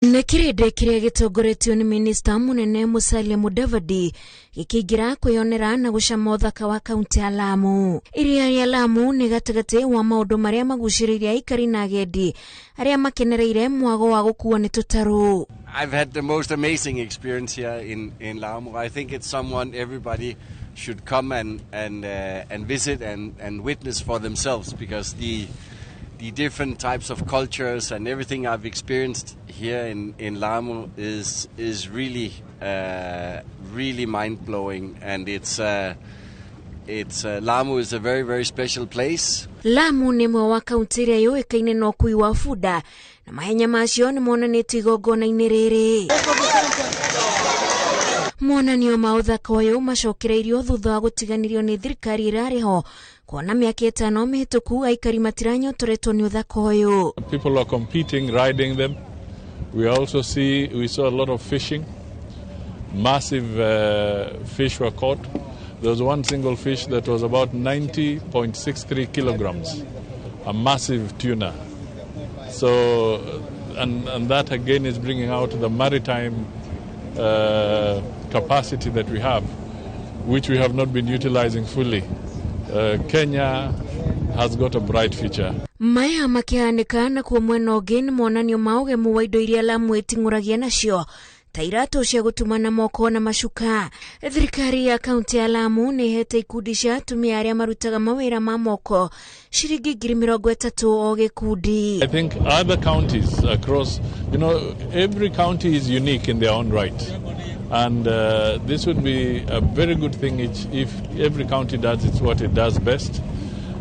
Nekirinde kiria gitongoretio ni Minista Munene Musalia Mudavadi gikiingira kwiyonera na gucama ũthaka wa kaunti ya Lamu. Iria ya Lamu ni gatagati wa maundu maria maguciriria aikari na agendi aria makenereire mwago wa gukuo ni tutaru. I've had the most amazing experience here in Lamu. I think it's someone everybody should come and visit and witness for themselves, because the different types of cultures and everything I've experienced here in Lamu is really really mind-blowing, and it's Lamu is a very, very special place. Lamu ni mwe wa kaunti iria yuikaine na ukui wa bunda na mahenya macio ni monanĩtio igongona-inĩ rĩrĩ. Monanio ma ũthaka ũyũ macokereirio thutha wa gũtiganirio ni thirikari ĩrarĩ-ho kuona mĩaka 5 mĩhĩtũku aikari matiranyotoretwo ni ũthaka ũyũ. People are competing, riding them. We saw a lot of fishing. Massive fish were caught. There was one single fish that was about 90.63 kilograms, a massive tuna. So, and that again is bringing out the maritime capacity that we have, which we have not been utilizing fully. Kenya has got a bright future. Maya makihanĩka na kuo mwena ũngĩ nĩ monanio ma ũgemu wa indo iria Lamu ĩting'ũragia nacio ta iratũ cia gũtumana moko na macuka. Thirikari ya kaunti ya Lamu nĩ ĩhete ikundi cia atumia arĩa marutaga mawĩra ma moko ciringi 30,000 o gĩkundi. I think other counties across, every county is unique in their own right. And this would be a very good thing if every county does what it does best.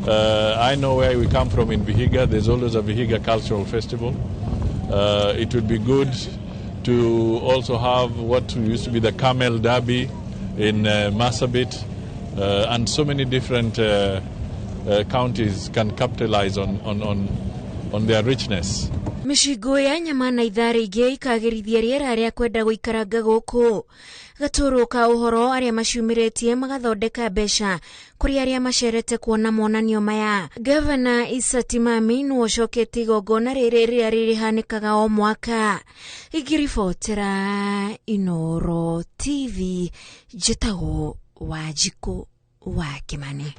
I know where we come from in Vihiga. There's always a Vihiga cultural festival. It would be good to also have what used to be the Camel Derby in Marsabit, and so many different counties can capitalize on their richness. Mishigo ya nyama na ithari ingĩ ikagĩrithia rĩera rĩa kwenda gũikaranga gũkũ. Gatũrũ ka ũhoro arĩa maciumĩrĩtie magathondeka mbeca kũrĩ arĩa macerete kuona monanio maya. Gavana Isa Timami nĩwe ũcokete igongona rĩrĩ rĩrĩa rĩhanĩkaga o mwaka. Igiribotera Inooro TV, njĩtagwo Wanjikũ wa Kimani.